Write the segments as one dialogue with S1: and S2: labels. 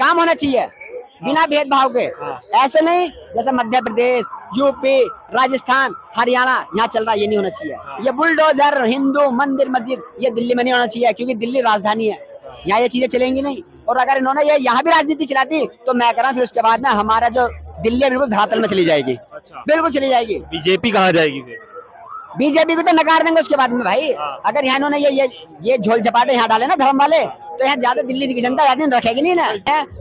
S1: काम होना चाहिए बिना भेदभाव के। ऐसे नहीं जैसे मध्य प्रदेश, यूपी, राजस्थान, हरियाणा यहाँ चल रहा है, ये नहीं होना चाहिए। ये बुलडोजर, हिंदू मंदिर मस्जिद, ये दिल्ली में नहीं होना चाहिए, क्योंकि दिल्ली राजधानी है, यहाँ ये चीजें चलेंगी नहीं। और अगर इन्होंने ये यहाँ भी राजनीति चलाती तो मैं कह रहा हूँ फिर उसके बाद ना हमारा जो दिल्ली है बिल्कुल धरातल में चली जाएगी। बिल्कुल चली जाएगी।
S2: बीजेपी कहाँ जाएगी फिर?
S1: बीजेपी को तो नकार देंगे उसके बाद में भाई। अगर यहाँ इन्होंने ये झोल झपाटे यहाँ डाले ना धर्म वाले, तो यहाँ ज्यादा दिल्ली की जनता ज्यादा दिन रखेगी नहीं ना।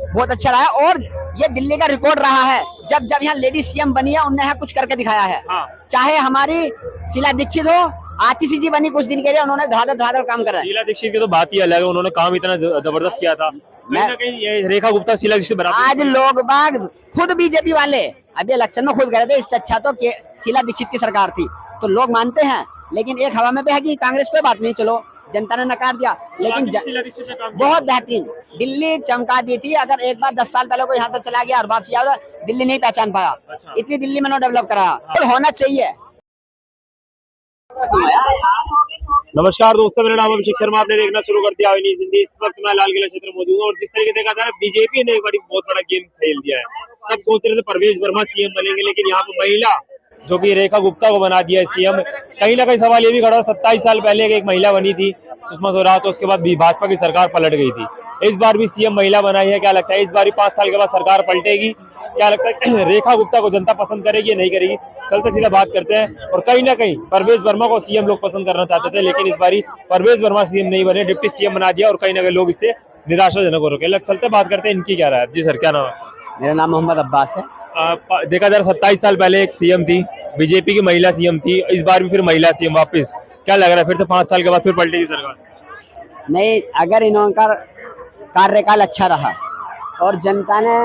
S1: बहुत अच्छा रहा है और ये दिल्ली का रिकॉर्ड रहा है। जब जब यहाँ लेडी सीएम बनी है उन्होंने यहाँ कुछ करके दिखाया है। चाहे हमारी शीला दीक्षित हो, आतिशी जी बनी कुछ दिन के लिए, उन्होंने धड़ाधड़ काम कर रहा है।
S2: शीला दीक्षित की तो बात ही अलग है, उन्होंने काम इतना जबरदस्त किया था। कहीं ना कहीं ये रेखा गुप्ता शीला दीक्षित बराबर।
S1: आज लोग बाग खुद बीजेपी वाले अभी इलेक्शन में खुद गए थे, इससे अच्छा तो शीला दीक्षित की सरकार थी, तो लोग मानते हैं। लेकिन एक हवा में भी है कि कांग्रेस कोई बात नहीं, चलो जनता ने नकार दिया, लेकिन बहुत बेहतरीन दिल्ली चमका दी थी। अगर एक बार 10 साल पहले कोई यहाँ से चला गया और वापसी आया, दिल्ली नहीं पहचान पाया। इतनी दिल्ली में डेवलप करा, तो होना चाहिए।
S2: नमस्कार दोस्तों, मेरा नाम अभिषेक शर्मा। आपने देखना शुरू कर दिया हिंदी। इस वक्त मैं लाल किला क्षेत्र में मौजूद हूँ और जिस तरीके देखा था बीजेपी ने एक बड़ी बहुत बड़ा गेम खेल दिया है। सब सोच रहे थे परवेश वर्मा सीएम बनेंगे, लेकिन यहाँ पर महिला जो कि रेखा गुप्ता को बना दिया है सीएम। कहीं ना कहीं सवाल ये भी खड़ा, 27 साल पहले एक महिला बनी थी सुषमा स्वराज, तो उसके बाद भाजपा की सरकार पलट गई थी। इस बार भी सीएम महिला बनाई है, क्या लगता है इस बार 5 साल के बाद सरकार पलटेगी? क्या लगता है रेखा गुप्ता को जनता पसंद करेगी या नहीं करेगी? चलते सीधा बात करते हैं। और कहीं ना कहीं परवेश वर्मा को सीएम लोग पसंद करना चाहते थे, लेकिन इस बारी परवेश वर्मा सीएम नहीं बने, डिप्टी सीएम बना दिया, और कहीं ना कहीं लोग इससे निराशाजनक हो रखे। चलते बात करते हैं इनकी क्या राय है। जी सर, क्या नाम है?
S1: मेरा नाम मोहम्मद अब्बास है।
S2: देखा जा रहा 27 साल पहले एक सीएम थी, बीजेपी की महिला सीएम थी, इस बार भी फिर महिला सीएम वापस, क्या लग रहा है फिर से 5 साल के बाद फिर पलटेगी सरकार?
S1: नहीं, अगर इनका कार्यकाल अच्छा रहा और जनता ने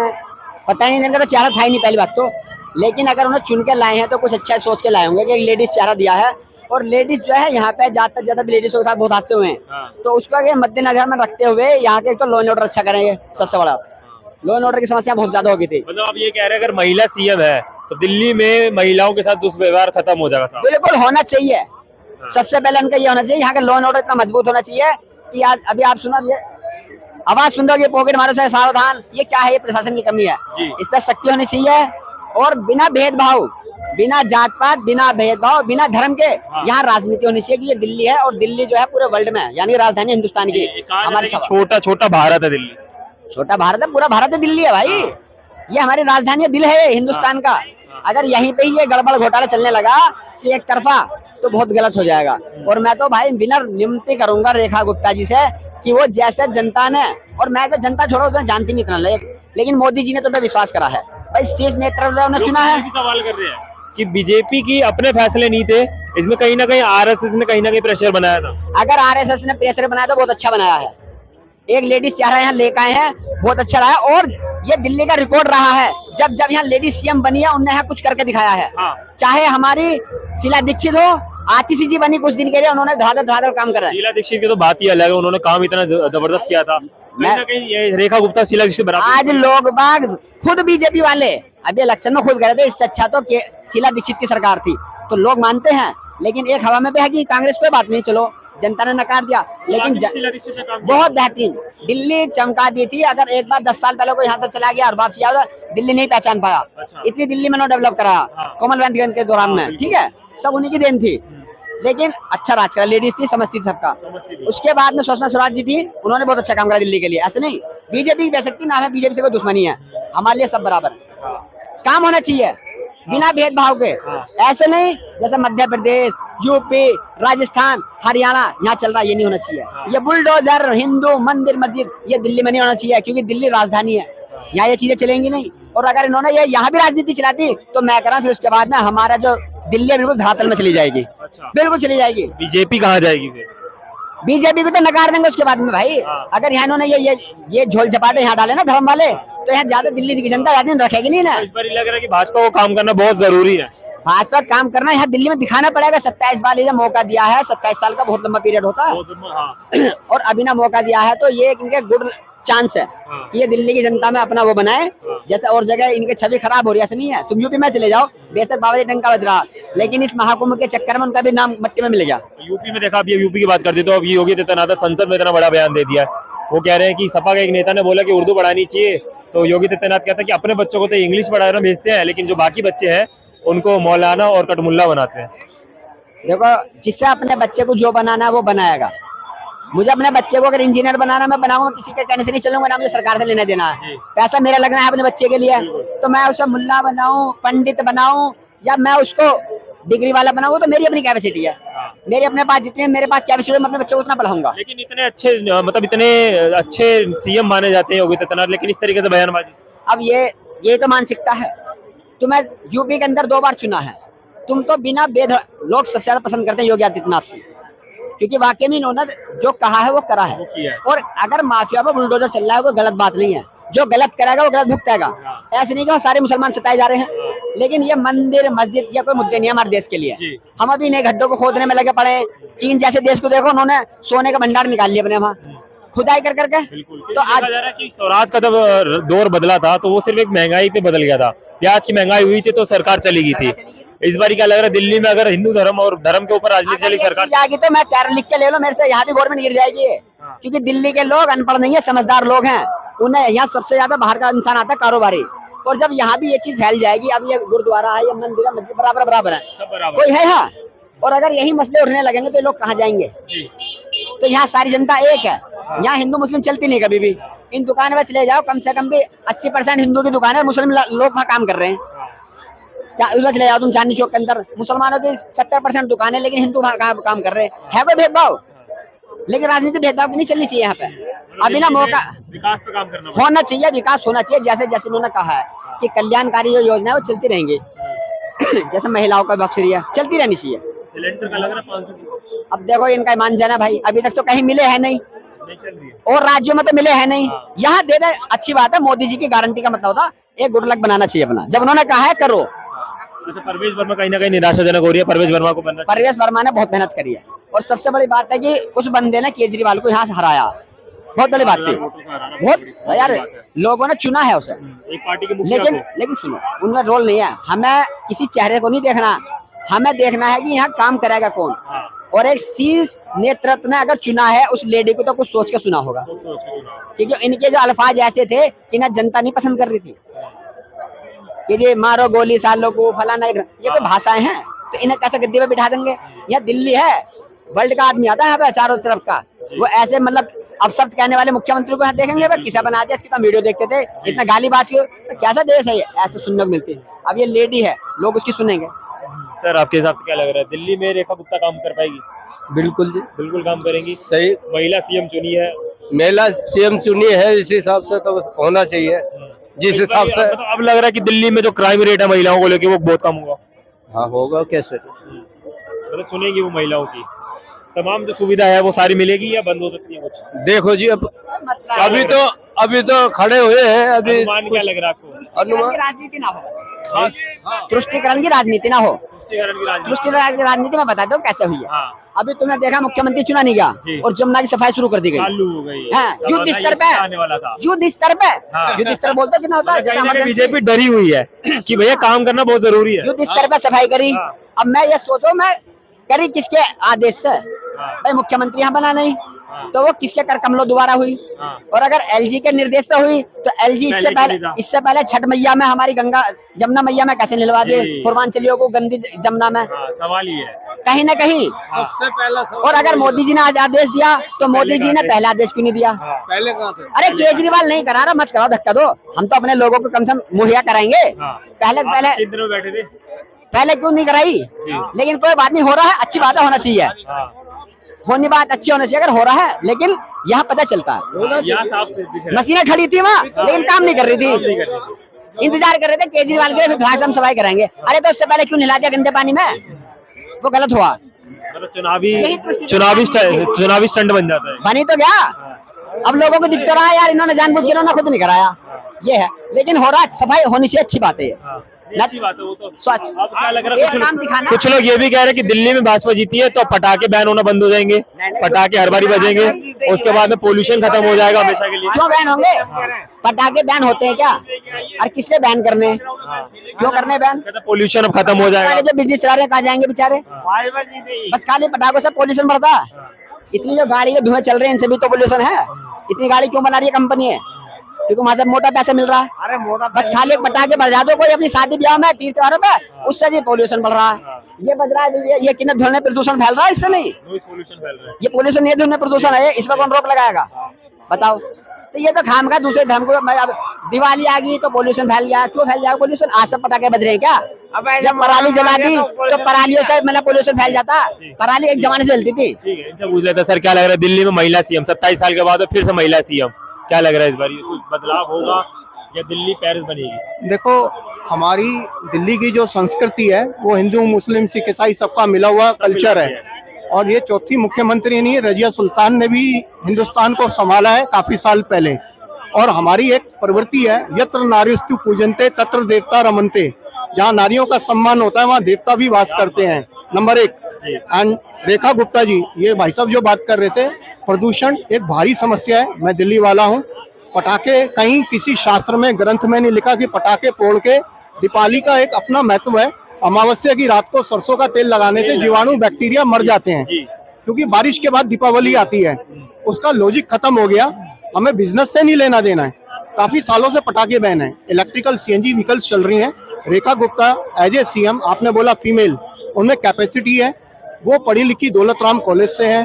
S1: पता नहीं, इनका तो चेहरा था ही नहीं पहली बात तो, लेकिन अगर उन्हें चुन के लाए हैं तो कुछ अच्छा सोच के लाए होंगे कि एक लेडीज चेहरा दिया है। और लेडीज जो है यहाँ पे ज्यादा भी लेडीज के साथ बहुत हादसे हुए हैं, तो उसका मद्देनजर में रखते हुए यहाँ के तो लॉ एंड ऑर्डर अच्छा करेंगे। सबसे बड़ा लॉ एंड ऑर्डर की समस्या बहुत ज्यादा हो गई थी।
S2: मतलब आप ये कह रहे हैं अगर महिला सीएम है तो दिल्ली में महिलाओं के साथ दुष्व्यवहार खत्म हो जाएगा?
S1: बिल्कुल होना चाहिए। सबसे पहले उनका ये होना चाहिए, यहाँ का लॉ एंड ऑर्डर इतना मजबूत होना चाहिए कि आज अभी आप सुनो, ये आवाज सुन रहे हो, ये पॉकेट मारो से सावधान, ये क्या है? ये प्रशासन की कमी है। इस पर सख्ती होनी चाहिए और बिना भेदभाव, बिना जात पात, बिना भेदभाव, बिना धर्म के यहाँ राजनीति होनी चाहिए कि ये दिल्ली है और दिल्ली जो है पूरे वर्ल्ड में, यानी राजधानी हिंदुस्तान की। हमारी
S2: छोटा भारत है दिल्ली,
S1: छोटा भारत है, पूरा भारत है, दिल्ली है भाई। ये हमारी राजधानी है, दिल है हिंदुस्तान का। अगर यहीं पे ही ये गड़बड़ घोटाला चलने लगा कि एक तरफा, तो बहुत गलत हो जाएगा। और मैं तो भाई विनर नियुक्ति करूंगा रेखा गुप्ता जी से कि वो जैसे जनता ने, और मैं तो जनता छोड़ो तो जानती नहीं इतना, लेकिन मोदी जी ने तो विश्वास करा है भाई, शीर्ष नेतृत्व ने चुना है।
S2: सवाल कर रहे हैं कि बीजेपी की अपने फैसले नहीं थे, इसमें कहीं ना कहीं आरएसएस ने कहीं ना कहीं प्रेशर बनाया था।
S1: अगर आरएसएस ने प्रेशर बनाया तो बहुत अच्छा बनाया है। एक लेडीज चेहरा यहाँ लेकर आए हैं, बहुत अच्छा रहा है। और ये दिल्ली का रिकॉर्ड रहा है, जब जब यहाँ लेडीज सीएम बनी है उन्होंने यहाँ कुछ करके दिखाया है। चाहे हमारी शीला दीक्षित हो, आतिशी जी बनी कुछ दिन के लिए, उन्होंने धड़ाधड़ काम कर रहा है।
S2: शीला दीक्षित की तो बात ही अलग है, उन्होंने काम इतना जबरदस्त किया था। कहीं ना कहीं ये रेखा गुप्ता शीला दीक्षित बराबर।
S1: आज लोग बाग खुद बीजेपी वाले अभी इलेक्शन में खुद गए थे, इससे अच्छा तो शीला दीक्षित की सरकार थी, तो लोग मानते हैं। लेकिन एक हवा में भी है कि कांग्रेस कोई बात नहीं, चलो जनता ने नकार दिया, लेकिन बहुत बेहतरीन दिल्ली चमका दी थी। अगर एक बार 10 साल पहले कोई यहाँ से चला गया और वापसी आया, दिल्ली नहीं पहचान पाया। इतनी दिल्ली में डेवलप करा कॉमनवेल्थ गेम्स के दौरान में, ठीक है, सब उन्हीं की देन थी। लेकिन अच्छा राज करा, लेडीज थी, समझती थी सबका। उसके बाद में सुषमा स्वराज जी थी, उन्होंने बहुत अच्छा काम करा दिल्ली के लिए। ऐसे नहीं बीजेपी बेशक्ति ना है, बीजेपी से कोई दुश्मनी है, हमारे लिए सब बराबर। काम होना चाहिए बिना भेदभाव के। ऐसे नहीं जैसे मध्य प्रदेश, यूपी, राजस्थान, हरियाणा यहाँ चल रहा है, ये नहीं होना चाहिए। ये बुलडोजर, हिंदू मंदिर मस्जिद, ये दिल्ली में नहीं होना चाहिए, क्योंकि दिल्ली राजधानी है, यहाँ ये चीजें चलेंगी नहीं। और अगर इन्होंने ये यहाँ भी राजनीति चलाती तो मैं कह रहा हूँ फिर उसके बाद ना हमारा जो दिल्ली है बिल्कुल धरातल में चली जाएगी। बिल्कुल चली जाएगी।
S2: बीजेपी कहाँ जाएगी फिर?
S1: बीजेपी को तो नकार देंगे उसके बाद में भाई। अगर यहाँ इन्होंने ये झोल झपाटे यहाँ डाले ना धर्म वाले, तो यहाँ ज्यादा दिल्ली की जनता ज्यादा दिन रखेगी नहीं ना।
S2: इस बार लग रहा है कि भाजपा को काम करना बहुत जरूरी है।
S1: भाजपा काम करना यहाँ दिल्ली में दिखाना पड़ेगा। 27 बार ये मौका दिया है, 27 साल का बहुत लंबा पीरियड होता है। और अभी ना मौका दिया है तो ये इनके गुड चांस है कि ये दिल्ली की जनता में अपना वो बनाए। जैसे और जगह इनकी छवि खराब हो रही है, ऐसा नहीं है। तुम यूपी में चले जाओ, बेशक बाबा जी डंका बज रहा, लेकिन इस महाकुंभ के चक्कर में उनका भी नाम मट्टी में मिल गया।
S2: यूपी में देखा, अब ये यूपी की बात करते तो अब योगी आदित्यनाथ संसद में इतना बड़ा बयान दे दिया है। वो कह रहे हैं कि सपा के एक नेता ने बोला कि उर्दू पढ़ानी चाहिए तो योगी आदित्यनाथ कहता है कि अपने बच्चों को तो इंग्लिश पढ़ाना भेजते हैं, लेकिन जो बाकी बच्चे हैं उनको मौलाना और कटमुल्ला बनाते हैं।
S1: देखो, जिससे अपने बच्चे को जो बनाना है वो बनाएगा। मुझे अपने बच्चे को अगर इंजीनियर बनाना, मैं बनाऊंगा, किसी के कहने से नहीं चलूंगा, ना मुझे सरकार से लेना देना है। पैसा मेरा लगना है अपने बच्चे के लिए, तो मैं उसे मुल्ला बनाऊं, पंडित बनाऊं, या मैं उसको डिग्री वाला बनाऊं, तो मेरी अपनी कैपेसिटी है। मेरे अपने पास जितने मेरे पास कैपेसिटी है, मैं अपने बच्चे को उतना पढ़ाऊंगा।
S2: लेकिन इतने अच्छे, मतलब इतने अच्छे सीएम माने जाते हैं योगी आदित्यनाथ, लेकिन इस तरीके से बयानबाजी।
S1: अब ये तो मानसिकता है। तुम्हें यूपी के अंदर 2 बार चुना है, तुम तो बिना लोग सबसे ज्यादा पसंद करते हैं योगी आदित्यनाथ को, क्योंकि वाकई में इन्होंने जो कहा है वो करा है। और अगर माफिया पर बुलडोजर चल रहा है, कोई गलत बात नहीं है। जो गलत करेगा वो गलत भुगतेगा। ऐसे नहीं कि सारे मुसलमान सताए जा रहे हैं, लेकिन ये मंदिर मस्जिद या कोई मुद्दे नहीं है हमारे देश के लिए। हम अभी नए गड्ढों को खोदने में लगे पड़े। चीन जैसे देश को देखो, उन्होंने सोने का भंडार निकाल लिया अपने वहाँ खुदाई कर करके। तो आज
S2: स्वराज का जब दौर बदला था तो वो सिर्फ एक महंगाई पे बदल गया था। प्याज की महंगाई हुई थी तो सरकार चली गई थी। इस बार क्या लग रहा है, दिल्ली में अगर हिंदू धर्म और धर्म के ऊपर राजनीति चली सरकार
S1: जाएगी तो मैं कह लिख के ले लो मेरे से, यहाँ भी गवर्नमेंट गिर जाएगी। क्योंकि दिल्ली के लोग अनपढ़ नहीं है, समझदार लोग हैं। उन्हें यहाँ सबसे ज्यादा बाहर का इंसान आता है, कारोबारी। और जब यहाँ भी ये चीज फैल जाएगी, अब ये गुरुद्वारा है, ये मंदिर है, मस्जिद बराबर है, कोई है यहाँ। और अगर यही मसले उठने लगेंगे तो ये लोग कहाँ जाएंगे? तो यहाँ सारी जनता एक है। यहाँ हिंदू मुस्लिम चलती नहीं कभी भी। इन दुकान में चले जाओ, कम से कम भी 80% हिंदू की दुकान है, मुस्लिम लोग वहाँ काम कर रहे हैं। उसमें चले जाओ तुम चांदनी चौक के अंदर, मुसलमानों की 70% दुकान है, लेकिन हिंदू वहाँ काम कर रहे हैं। है कोई भेदभाव? लेकिन राजनीति भेदभाव की नहीं चलनी चाहिए यहाँ पे। अभी ना मौका
S2: विकास पे काम करना
S1: होना चाहिए, विकास होना चाहिए। जैसे जैसे उन्होंने कहा है कि कल्याणकारी जो योजना है वो चलती रहेंगी। जैसे महिलाओं का बस फ्री है, चलती रहनी चाहिए।
S2: सिलेंडर का लग रहा है 500।
S1: अब देखो इनका मान जाना भाई, अभी तक तो कहीं मिले हैं नहीं,
S2: चल रही है।
S1: और राज्यों में तो मिले हैं नहीं। यहाँ दे दे, अच्छी बात है। मोदी जी की गारंटी का मतलब होता है एक गुड लक बनाना चाहिए अपना। जब उन्होंने कहा है करो।
S2: अच्छा, परवेश वर्मा कहीं ना कहीं निराशाजनक हो रही है। परवेश वर्मा को बनना,
S1: परवेश वर्मा ने बहुत मेहनत करी है, और सबसे बड़ी बात है कि उस बंदे ने केजरीवाल को यहाँ से हराया। बहुत बड़ी बात थी, बहुत यार लोगों ने चुना है उसे,
S2: एक पार्टी के मुखिया को।
S1: लेकिन सुनो, उनका रोल नहीं है। हमें किसी चेहरे को नहीं देखना, हमें देखना है कि यहाँ काम करेगा कौन। और एक शीर्ष नेतृत्व ने अगर चुना है उस लेडी को, तो कुछ सोच के चुना होगा। क्योंकि इनके जो अल्फाज ऐसे थे कि ना जनता नहीं पसंद कर रही थी कि ये मारो गोली सालों को फलाना, ये तो भाषाएं हैं। तो इन्हें कैसे गद्दी पे बिठा देंगे? यह दिल्ली है, वर्ल्ड का आदमी आता है यहाँ पे चारों तरफ का। वो ऐसे मतलब अपशब्द कहने वाले मुख्यमंत्री को यहाँ देखेंगे किसा बना दिया, इसकी तो वीडियो देखते थे, इतना गाली बाज के। तो कैसा देश है ये? ऐसे सुनने को मिलती है। अब ये लेडी है, लोग उसकी सुनेंगे।
S2: सर आपके हिसाब से क्या लग रहा है, दिल्ली में रेखा गुप्ता काम कर पाएगी?
S3: बिल्कुल जी,
S2: बिल्कुल काम करेंगी।
S3: सही।
S2: महिला सीएम चुनी है,
S3: महिला सीएम चुनी है, इस हिसाब से तो होना चाहिए। जिस हिसाब से
S2: अब लग रहा है कि दिल्ली में जो क्राइम रेट है महिलाओं को लेके वो बहुत कम होगा।
S3: हाँ होगा, कैसे
S2: मतलब सुनेगी वो महिलाओं की तमाम जो सुविधा है वो सारी मिलेगी या बंद हो सकती है कुछ?
S3: देखो जी, अब अभी तो खड़े हुए हैं। अभी
S2: अनुमान क्या लग रहा है आपको?
S3: अनुमान
S1: राजनीति ना हो, तुष्टिकरण की राजनीति ना हो। तुष्टिकरण की राजनीति में बता दो कैसे हुई है। अभी तुमने देखा मुख्यमंत्री चुना नहीं गया और जमुना की सफाई शुरू कर दी गई।
S2: चालू हो गई
S1: है युद्ध स्तर पे, युद्ध स्तर पे। युद्ध स्तर बोलते कितना होता है? जैसे
S2: बीजेपी डरी हुई है कि भैया काम करना बहुत जरूरी है।
S1: युद्ध स्तर पे सफाई करी। अब मैं ये सोचो, मैं करी किसके आदेश से? भाई मुख्यमंत्री यहाँ बना नहीं, तो वो किसके कर कमलों द्वारा हुई? और अगर एलजी के निर्देश पे हुई तो एलजी इससे पहले छठ मैया में हमारी गंगा जमुना मैया में कैसे निलवा दिए पूर्वांचलियों को गंदी जमुना में?
S2: सवाल ही है
S1: कहीं ना कहीं
S3: सबसे पहला।
S1: और अगर मोदी जी ने आज आदेश दिया तो मोदी जी ने पहला आदेश क्यों नहीं दिया?
S3: पहले कहाँ थे?
S1: अरे केजरीवाल नहीं करा रहा, मत कराओ, धक्का दो। हम तो अपने लोगों को कम से कम मुहैया कराएंगे। पहले क्यों नहीं कराई? लेकिन कोई बात नहीं, हो रहा है, अच्छी बात है, होना चाहिए। होनी बात अच्छी होनी चाहिए अगर हो रहा है। लेकिन यहाँ पता चलता है मशीनें खड़ी थी वहाँ, लेकिन काम नहीं कर रही थी। इंतजार कर रहे थे केजरीवाल के, फिर घास हम सफाई कराएंगे। अरे तो उससे पहले क्यों नहला दिया गंदे पानी में? वो गलत हुआ।
S2: चुनावी स्टंट बन जाता है।
S1: बनी तो क्या? अब लोगों को दिख तो रहा है यार, इन्होंने जानबूझ के इन्होंने खुद नहीं कराया, ये है। लेकिन हो रहा, सफाई होनी चाहिए, अच्छी बात है।
S2: अच्छी बात है वो तो।
S1: स्वच्छ
S2: क्या लग रहा है?
S1: कुछ
S2: लोग ये भी कह रहे हैं कि दिल्ली में भाजपा जीती है तो पटाखे बैन होना बंद हो जाएंगे, पटाखे हर बारी बजेंगे, उसके बाद में पोल्यूशन खत्म हो जाएगा हमेशा के लिए।
S1: क्यों बैन होंगे? पटाखे बैन होते हैं क्या? और किसने बैन करने? क्यों करने बैन?
S2: पोल्यूशन अब खत्म हो जाएगा।
S1: जो बिजनेस चला रहे हैं कहाँ जाएंगे बेचारे? बस खाली पटाखों से पोल्यूशन बढ़ता है। इतनी जो गाड़ी के धुएं चल रहे हैं इनसे भी तो पोल्यूशन है। इतनी गाड़ी क्यों बना रही है कंपनी है? क्योंकि वहां से मोटा पैसा मिल रहा है।
S4: अरे मोटा
S1: बस खाली एक पटाखे बजा दो कोई अपनी शादी ब्याह में, तीर्थ त्योहारों पे, उससे ये पोल्यूशन बढ़ रहा है। ये बज रहा है, ये कितने धुएं में प्रदूषण फैल रहा है, इससे नहीं,
S2: नॉइज पोल्यूशन फैल रहा है।
S1: ये पोल्यूशन, ये धुएं में प्रदूषण है, इस पर कौन रोक लगाएगा बताओ। तो ये तो खाम का दूसरे धर्म को, अब दिवाली आ गई तो पोल्यूशन फैल गया, क्यों फैल जाएगा पोल्यूशन? आज सब पटाखे बज रहे हैं क्या?
S4: अब ऐसे
S1: जब पराली जला दी तो परालियों से मतलब पोल्यूशन फैल जाता। पराली एक जमाने से जलती थी।
S2: ठीक है, इनसे पूछ लेते हैं सर, क्या लग रहा है दिल्ली में महिला सीएम 27 साल के बाद फिर से महिला सीएम, क्या लग रहा है इस बार कुछ बदलाव होगा या दिल्ली पेरिस बनेगी?
S5: देखो, हमारी दिल्ली की जो संस्कृति है वो हिंदू मुस्लिम सिख ईसाई सबका मिला हुआ कल्चर है, और ये चौथी मुख्यमंत्री नहीं, रजिया सुल्तान ने भी हिंदुस्तान को संभाला है काफी साल पहले। और हमारी एक प्रवृत्ति है, यत्र नार्यस्तु पूजन्ते तत्र देवता रमन्ते, जहाँ नारियों का सम्मान होता है वहाँ देवता भी वास करते हैं, नंबर 1। एंड रेखा गुप्ता जी, ये भाई साहब जो बात कर रहे थे, प्रदूषण एक भारी समस्या है। मैं दिल्ली वाला हूँ, पटाखे कहीं किसी शास्त्र में ग्रंथ में नहीं लिखा कि पटाखे फोड़ के, दीपावली का एक अपना महत्व है। अमावस्या की रात को सरसों का तेल लगाने से जीवाणु बैक्टीरिया मर जाते हैं, क्योंकि बारिश के बाद दीपावली आती है। उसका लॉजिक खत्म हो गया, हमें बिजनेस से नहीं लेना देना है। काफी सालों से पटाखे बैन है, इलेक्ट्रिकल सीएनजी व्हीकल्स चल रही हैं। Rekha Gupta as a CM, आपने बोला फीमेल, उनमें कैपेसिटी है, वो पढ़ी लिखी दौलत राम कॉलेज से है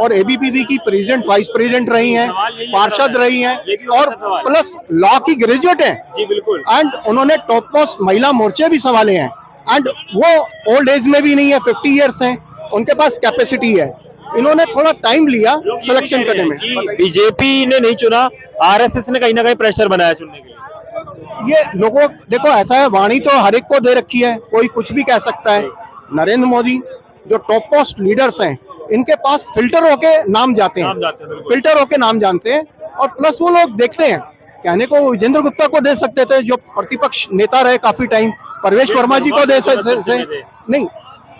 S5: और एबीपीवी की प्रेसिडेंट वाइस प्रेसिडेंट रही हैं, पार्षद रही हैं, और प्लस लॉ की ग्रेजुएट हैं।
S2: जी बिल्कुल।
S5: एंड उन्होंने टॉप मोस्ट महिला मोर्चे भी संभाले हैं, एंड वो ओल्ड एज में भी नहीं है, 50 ईयर्स हैं, उनके पास कैपेसिटी है। इन्होंने थोड़ा टाइम लिया सिलेक्शन करने में।
S2: बीजेपी ने नहीं चुना, आरएसएस ने कहीं ना कहीं प्रेशर बनाया चुनने के लिए।
S5: ये लोगों, देखो ऐसा है, वाणी तो हर एक को दे रखी है, कोई कुछ भी कह सकता है। नरेंद्र मोदी जो टॉप मोस्ट लीडर्स हैं, इनके पास फिल्टर होके नाम जाते हैं, फिल्टर होके नाम जानते हैं, और प्लस वो लोग देखते हैं। कहने को विजेंद्र गुप्ता को दे सकते थे, जो प्रतिपक्ष नेता रहे काफी टाइम, परवेश वर्मा जी को दे सकते नहीं,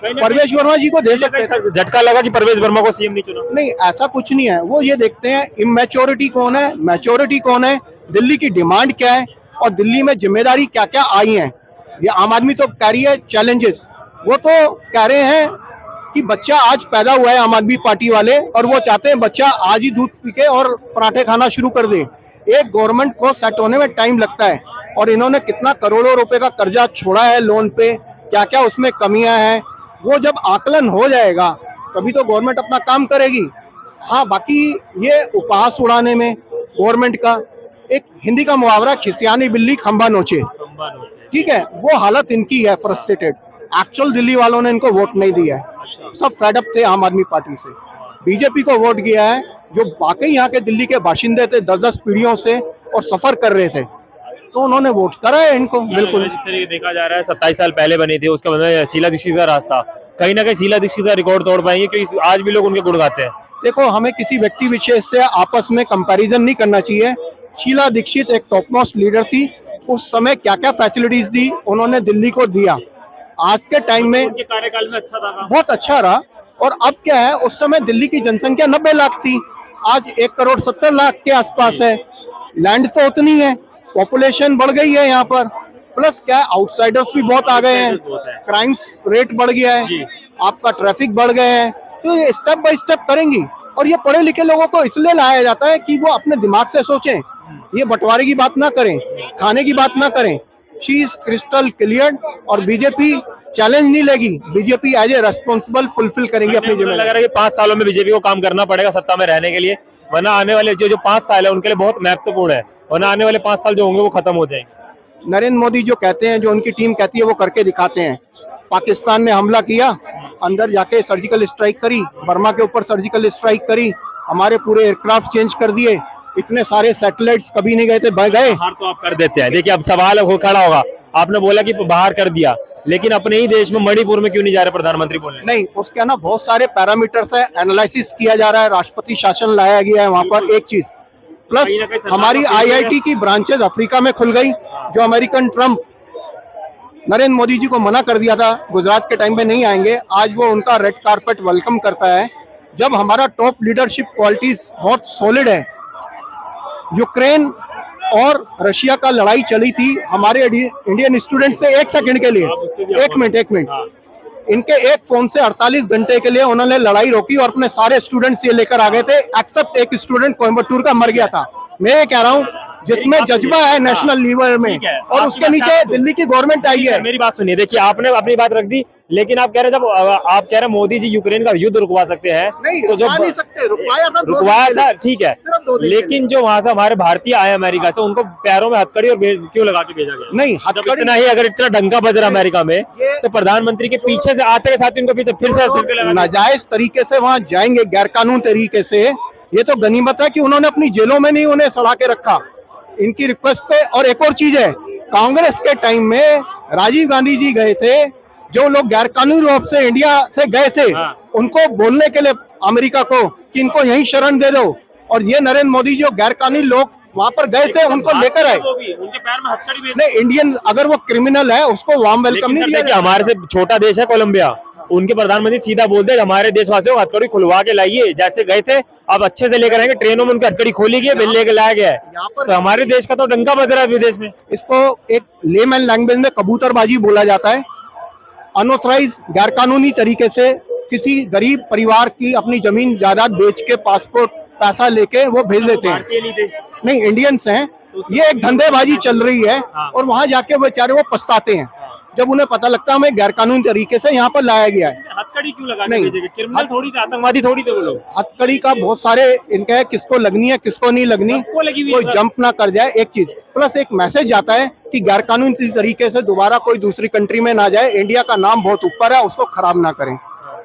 S5: परवेश वर्मा जी को दे सकते थे।
S2: झटका लगा कि परवेश वर्मा को सीएम नहीं चुना।
S5: नहीं, ऐसा कुछ नहीं है, वो ये देखते हैं इमेच्योरिटी कौन है, मैच्योरिटी कौन है, दिल्ली की डिमांड क्या है, और दिल्ली में जिम्मेदारी क्या क्या आई है। ये आम आदमी तो कह रही है चैलेंजेस, वो तो कह रहे हैं कि बच्चा आज पैदा हुआ है आम आदमी पार्टी वाले, और वो चाहते हैं बच्चा आज ही दूध पी के और पराठे खाना शुरू कर दे। एक गवर्नमेंट को सेट होने में टाइम लगता है, और इन्होंने कितना करोड़ों रुपए का कर्जा छोड़ा है लोन पे, क्या क्या उसमें कमियां हैं, वो जब आकलन हो जाएगा तभी तो गवर्नमेंट अपना काम करेगी। हाँ, बाकी ये उपहास उड़ाने में गवर्नमेंट का, एक हिंदी का मुहावरा, खिसियानी बिल्ली खंबा नोचे, ठीक है, वो हालत इनकी है, फ्रस्ट्रेटेड। एक्चुअल दिल्ली वालों ने इनको वोट नहीं दिया है, सब फेड अप थे आम आदमी पार्टी से। बीजेपी को वोट किया है, जो वाकई यहाँ के दिल्ली के बाशिंदे थे 10-10 पीढ़ियों से और सफर कर रहे थे, तो उन्होंने वोट करा है इनको। बिल्कुल,
S2: जिस तरीके देखा जा रहा है 27 साल पहले बनी थी, उसका मतलब शीला दीक्षित का रास्ता, कहीं ना कहीं शीला दीक्षित का रिकॉर्ड तोड़ पाएंगे, क्योंकि आज भी लोग उनके गुण गाते हैं।
S5: देखो, हमें किसी व्यक्ति विशेष से आपस में कंपैरिजन नहीं करना चाहिए। शीला दीक्षित एक टॉप मोस्ट लीडर थी, उस समय क्या क्या फैसिलिटीज दी उन्होंने दिल्ली को दिया, आज के टाइम में
S2: उनके कार्यकाल में अच्छा था,
S5: बहुत अच्छा रहा। और अब क्या है, उस समय दिल्ली की जनसंख्या 90 लाख थी, आज 1,70,00,000 के आसपास है। लैंड तो उतनी है, पॉपुलेशन बढ़ गई है यहाँ पर, प्लस क्या है, आउटसाइडर्स भी बहुत आ गए हैं, क्राइम्स रेट बढ़ गया है, आपका ट्रैफिक बढ़ गए हैं, तो ये स्टेप बाय स्टेप करेंगी। और ये पढ़े लिखे लोगों को इसलिए लाया जाता है कि वो अपने दिमाग से सोचें, ये बंटवारे की बात ना करें, खाने की बात ना करें। शी इज क्रिस्टल क्लियर, और बीजेपी चैलेंज नहीं लेगी, BJP as a responsible fulfil करेंगे अपनी जिम्मेदारी।
S2: लग रहा है कि 5 सालों में बीजेपी को काम करना पड़ेगा सत्ता में रहने के लिए, वरना आने वाले जो 5 साल है उनके लिए बहुत महत्वपूर्ण है, वरना आने वाले 5 साल जो होंगे वो खत्म हो जाएंगे।
S5: नरेंद्र मोदी जो कहते हैं, जो उनकी टीम कहती है, वो करके दिखाते हैं। पाकिस्तान ने हमला किया, अंदर जाके सर्जिकल स्ट्राइक करी, बर्मा के ऊपर सर्जिकल स्ट्राइक करी, हमारे पूरे एयरक्राफ्ट चेंज कर दिए, इतने सारे सैटेलाइट्स कभी नहीं गए थे, गए।
S2: बाहर तो आप कर देते हैं। देखिए, अब सवाल हो खड़ा होगा, आपने बोला कि बाहर कर दिया, लेकिन अपने ही देश में मणिपुर में क्यों नहीं जा रहे प्रधानमंत्री बोलने?
S5: नहीं, उसके ना बहुत सारे पैरामीटर्स है, एनालिसिस किया जा रहा है, राष्ट्रपति शासन लाया गया है वहां पर, एक चीज। प्लस हमारी आईआईटी की ब्रांचेस अफ्रीका में खुल गई, जो अमेरिकन ट्रम्प नरेंद्र मोदी जी को मना कर दिया था, गुजरात के टाइम में नहीं आएंगे, आज वो उनका रेड कारपेट वेलकम करता है। जब हमारा टॉप लीडरशिप क्वालिटीज बहुत सॉलिड है। यूक्रेन और रशिया का लड़ाई चली थी, हमारे इंडियन स्टूडेंट से 1 सेकंड के लिए, एक मिनट, इनके एक फोन से 48 घंटे के लिए उन्होंने लड़ाई रोकी, और अपने सारे स्टूडेंट्स ये लेकर आ गए थे, एक्सेप्ट एक स्टूडेंट कोयम्बटूर का मर गया था। मैं ये कह रहा हूँ, जिसमें जज्बा है नेशनल लीवर में,
S2: ठीक है,
S5: और
S2: आपकी
S5: उसके
S2: बात
S5: नीचे
S2: सहमत हूं।
S5: दिल्ली की गवर्नमेंट आई है।
S2: मेरी बात सुनिए, देखिए आपने अपनी बात रख दी, लेकिन आप कह रहे जब आप कह रहे मोदी जी यूक्रेन का युद्ध रुकवा सकते हैं,
S5: नहीं,
S2: तो
S5: रुकवा नहीं सकते, रुकवाया था 2 दिन
S2: रुकवाया
S5: के
S2: था,
S5: लिए।
S2: ठीक है,
S5: सिर्फ 2 दिन के
S2: लेकिन जो वहां से हमारे भारतीय आए अमेरिका से, उनको पैरों में हथकड़ी और क्यों लगा के भेजा गया?
S5: नहीं,
S2: जब
S5: हथकड़ी
S2: इतना ही अगर इतना डंका बज रहा अमेरिका में,
S5: ये-
S2: तो प्रधानमंत्री के पीछे से आते के साथ उनको पीछे फिर से हथकड़ी लगा दी।
S5: नाजायज तरीके से वहां जाएंगे, गैरकानून तरीके से। ये तो गनीमत है कि उन्होंने अपनी जेलों में नहीं उन्हें सड़ा के रखा, इनकी रिक्वेस्ट पे। और एक और चीज है, कांग्रेस के टाइम में राजीव गांधी जी गए थे, जो लोग गैरकानूनी रूप से इंडिया से गए थे,
S2: हाँ।
S5: उनको बोलने के लिए अमेरिका को कि इनको यहीं शरण दे दो, और ये नरेंद्र मोदी जो गैरकानूनी लोग वहां पर गए थे उनको लेकर आए।
S2: वो भी उनके पैर में हथकड़ी भी।
S5: नहीं, इंडियन अगर वो क्रिमिनल है उसको वार्म वेलकम
S2: लेकिन
S5: नहीं
S2: सर
S5: दिया
S2: देखिए,
S5: जाएगा।
S2: हमारे से छोटा देश है कोलंबिया, उनके प्रधानमंत्री सीधा बोलते हैं हमारे देशवासियों को हथकड़ी खुलवा के लाइए, जैसे गए थे अब अच्छे से लेकर आएंगे, ट्रेनों में उनकी हथकड़ी खोली गई, बिल लेके लाया गया है।
S5: यहाँ पर
S2: तो हमारे देश का तो डंका बज रहा है विदेश में।
S5: इसको एक लेमैन लैंग्वेज में कबूतरबाजी बोला जाता है। अनऑथराइज गैरकानूनी तरीके से किसी गरीब परिवार की अपनी जमीन जायदाद बेच के पासपोर्ट पैसा लेके वो भेज देते हैं।
S2: भारतीय नहीं थे।
S5: नहीं, इंडियंस हैं। ये एक धंधेबाजी चल रही है,
S2: हाँ।
S5: और वहां जाके बेचारे वो पछताते हैं जब उन्हें पता लगता है हमें गैरकानूनी तरीके से यहाँ पर लाया गया है।
S2: हथकड़ी क्यों लगा के
S5: नहीं।
S2: भेजेंगे? क्रिमिनल थोड़ी थे, आतंकवादी थोड़ी थे वो लोग।
S5: हथकड़ी का बहुत सारे इनके है, किसको लगनी है किसको नहीं लगनी,
S2: सबको लगी हुई है
S5: कोई
S2: सर।
S5: जंप ना कर जाए, एक चीज। प्लस एक मैसेज जाता है कि गैरकानूनी तरीके से दोबारा कोई दूसरी कंट्री में ना जाए, इंडिया का नाम बहुत ऊपर है, उसको खराब ना करें।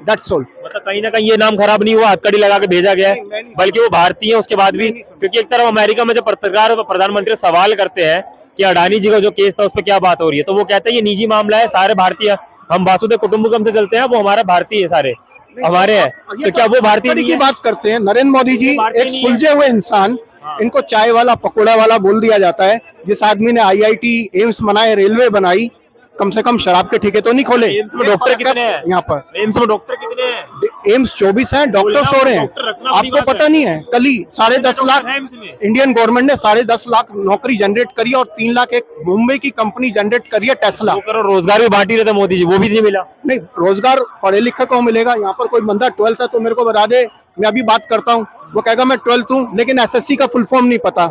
S5: That's all.
S2: मतलब कहीं ना कहीं ये नाम खराब नहीं हुआ, हथकड़ी लगा के भेजा गया है,
S5: नहीं, मैं नहीं
S2: बल्कि वो भारतीय है उसके बाद भी। क्योंकि एक तरफ अमेरिका में जब पत्रकार और प्रधानमंत्री सवाल करते हैं कि अडानी जी का जो केस था उस पर क्या बात हो रही है, तो वो कहते हैं ये निजी मामला है, सारे भारतीय, हम वासुदेव कुटुंबकम से चलते हैं, वो हमारा भारतीय है, सारे हमारे हैं। तो क्या वो भारतीय
S5: हथकड़ी
S2: नहीं
S5: की
S2: है?
S5: बात करते हैं? नरेंद्र मोदी जी
S2: भारतीय
S5: एक
S2: नहीं है।
S5: सुलझे हुए इंसान, इनको चाय वाला पकौड़ा वाला बोल दिया जाता है। जिस आदमी ने आईआईटी एम्स बनाए, रेलवे बनाई, कम से कम शराब के ठेके तो नहीं खोले।
S2: एम्स में डॉक्टर कितने हैं?
S5: यहाँ पर
S2: एम्स में डॉक्टर कितने हैं?
S5: एम्स 24 हैं, डॉक्टर
S2: बोलना
S5: सो रहे हैं।
S2: डॉक्टर रखना बड़ी
S5: आपको
S2: बात
S5: पता
S2: है।
S5: नहीं है, कल ही 10.5 लाख
S2: है एम्स में।
S5: इंडियन गवर्नमेंट ने 10.5 लाख नौकरी जनरेट करी, और 3 लाख एक मुंबई की कंपनी जनरेट करी है, टेस्ला।
S2: 2 करोड़ रोजगार भी बांटी रहे थे मोदी जी, वो भी नहीं मिला।
S5: नहीं, रोजगार पढ़े लिखे को मिलेगा। यहाँ पर कोई बंदा 12th है तो मेरे को बता दे, मैं अभी बात करता हूँ, वो कहेगा मैं 12th हूँ, लेकिन एसएससी का फुल फॉर्म नहीं पता।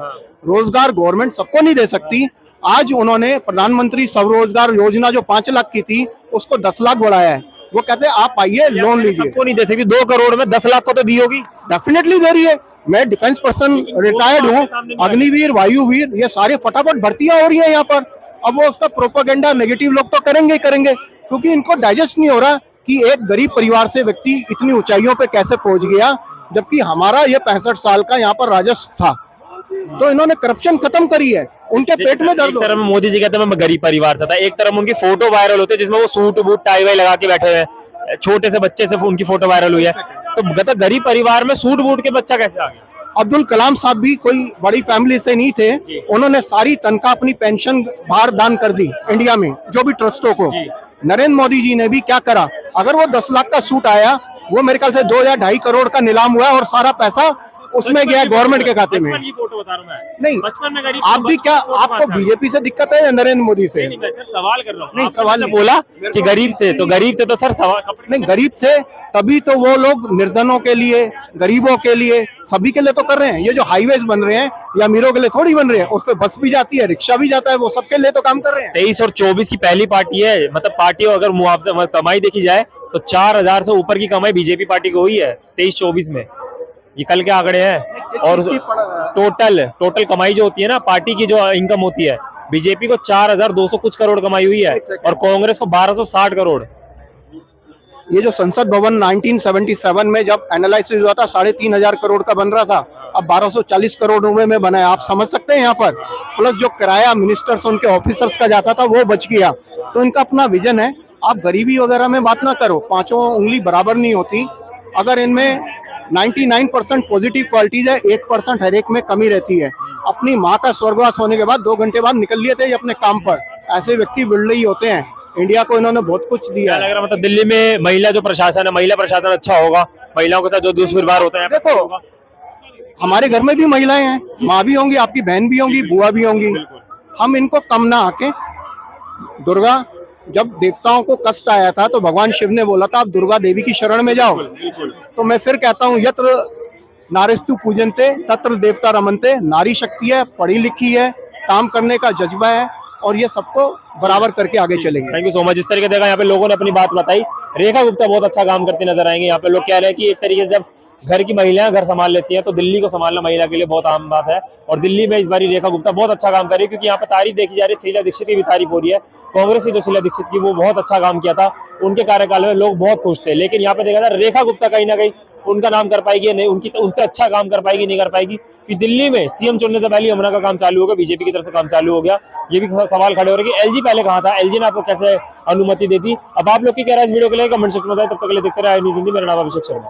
S5: रोजगार गवर्नमेंट सबको नहीं दे सकती। आज उन्होंने प्रधानमंत्री स्वरोजगार योजना जो 5 लाख की थी उसको 10 लाख बढ़ाया है। वो कहते हैं आप आइए लोन लीजिए।
S2: सबको नहीं दे सकती, 2 करोड़ में 10 लाख को तो दी होगी।
S5: डेफिनेटली दे रही है। मैं डिफेंस पर्सन रिटायर्ड हूँ, अग्निवीर, वायुवीर, ये सारे फटाफट भर्तियां हो रही है यहाँ पर। अब वो उसका प्रोपेगेंडा नेगेटिव लोग तो करेंगे ही करेंगे, क्योंकि इनको डाइजेस्ट नहीं हो रहा कि एक गरीब परिवार से व्यक्ति इतनी ऊंचाइयों पे कैसे पहुंच गया, जबकि हमारा ये 65 साल का यहाँ पर राजस्व था। तो इन्होंने करप्शन खत्म करी है, उनके पेट में दर्द
S2: एक
S5: हो
S2: तरफ
S5: रहा है।
S2: मोदी जी कहते हैं मैं गरीब परिवार से था, एक तरफ उनकी फोटो वायरल होती है जिसमें वो सूट बूट टाई वाई लगा के बैठे हुए हैं, छोटे से बच्चे से उनकी फोटो वायरल हुई है। तो कहता गरीब परिवार में सूट बूट के बच्चा कैसे आ गया?
S5: अब्दुल कलाम साहब भी कोई बड़ी फैमिली से नहीं थे, उन्होंने सारी तनख्वाह अपनी पेंशन बाहर दान कर दी इंडिया में जो भी ट्रस्टों को। नरेंद्र मोदी जी ने भी क्या करा, अगर वो 10 लाख का सूट आया, वो मेरे ख्याल से 2 या 2.5 करोड़ का नीलाम हुआ और सारा पैसा उसमें गया गवर्नमेंट के खाते में।
S2: बचपन की फोटो बता रहा हूं मैं।
S5: नहीं,
S2: बचपन में गरीब
S5: आप भी क्या,
S2: बचपन की फोटो
S5: आपको
S2: कहाँ से आ गई?
S5: बीजेपी से दिक्कत है या नरेंद्र मोदी से?
S2: नहीं, मैं सर सवाल कर रहा हूँ।
S5: नहीं,
S2: आपने
S5: सवाल
S2: जब
S5: नहीं।
S2: बोला कि गरीब थे तो गरीब थे तो सर सवाल
S5: नहीं, गरीब थे तभी तो वो लोग निर्धनों के लिए, गरीबों के लिए, सभी के लिए तो कर रहे हैं। ये जो हाईवेज बन रहे हैं ये अमीरों के लिए थोड़ी बन रहे हैं, उस पर बस भी जाती है, रिक्शा भी जाता है, वो सबके लिए तो काम कर रहे हैं।
S2: 23 और 24 की पहली पार्टी है, मतलब पार्टी अगर मुआवजा कमाई देखी जाए तो 4000 से ऊपर की कमाई बीजेपी पार्टी को हुई है 23-24 में। ये कल के आंकड़े हैं। और टोटल कमाई जो होती है ना, पार्टी की जो इनकम होती है, बीजेपी को 4200 कुछ करोड़ कमाई हुई है और कांग्रेस को 1260 करोड़।
S5: ये जो संसद भवन 1977 में जब एनालिसिस हुआ था 3,500 करोड़ का बन रहा था, अब 1240 करोड़ रुपए में बना है। आप समझ सकते हैं यहाँ पर। प्लस जो किराया मिनिस्टर्स उनके ऑफिसर्स का जाता था वो बच गया। तो इनका अपना विजन है। आप गरीबी वगैरह में बात ना करो, 5 उंगली बराबर नहीं होती। अगर इनमें 99% पॉजिटिव क्वालिटीज है, 1% हर एक में कमी रहती है। अपनी माँ का स्वर्गवास होने के बाद 2 घंटे बाद निकल लिए थे ये अपने काम पर। ऐसे व्यक्ति बिरले ही होते हैं। इंडिया को इन्होंने बहुत कुछ दिया
S2: क्या
S5: है।
S2: लग रहा मतलब दिल्ली में महिला जो प्रशासन है, महिला प्रशासन अच्छा होगा, महिलाओं के साथ जो दुष्व्यवहार होता है
S5: देखो,
S2: होगा?
S5: हमारे घर में भी महिलाएं हैं, माँ भी होंगी, आपकी बहन भी होंगी, बुआ भी होंगी। हम इनको कम ना आके, दुर्गा जब देवताओं को कष्ट आया था तो भगवान शिव ने बोला था आप दुर्गा देवी की शरण में जाओ। तो मैं फिर कहता हूँ यत्र नारिस्तु पूजनते तत्र देवता रमनते, नारी शक्ति है, पढ़ी लिखी है, काम करने का जज्बा है और ये सबको बराबर करके आगे चलेंगे।
S2: Thank you so much. जिस तरीके देखा यहाँ पे लोगों ने अपनी बात बताई, रेखा गुप्ता बहुत अच्छा काम करते नजर आएंगे। यहाँ पे लोग कह रहे हैं कि एक तरीके से जब घर की महिलाएं घर संभाल लेती हैं तो दिल्ली को संभालना महिला के लिए बहुत आम बात है। और दिल्ली में इस बार रेखा गुप्ता बहुत अच्छा काम कर रही है, क्योंकि यहाँ पे तारीफ देखी जा रही है, शीला दीक्षित की भी तारीफ हो रही है। कांग्रेस की जो शीला दीक्षित की वो बहुत अच्छा काम किया था, उनके कार्यकाल में लोग बहुत खुश थे। लेकिन यहाँ पे देखा जाए रेखा गुप्ता कहीं ना कहीं उनका नाम कर पाएगी नहीं, उनकी उनसे अच्छा काम कर पाएगी नहीं कर पाएगी, कि दिल्ली में सीएम चुनने से पहले यमुना का काम चालू हो गया, बीजेपी की तरफ से काम चालू हो गया। ये भी सवाल खड़े हो रहे कि एलजी पहले कहाँ था, एलजी ने आपको कैसे अनुमति दी थी। अब आप लोग की कह रहा है इस वीडियो के लिए कमेंट सेक्शन में बताएं। तब तक के लिए देखते रहे आई न्यूज़ हिंदी। मेरा नाम अभिषेक शर्मा।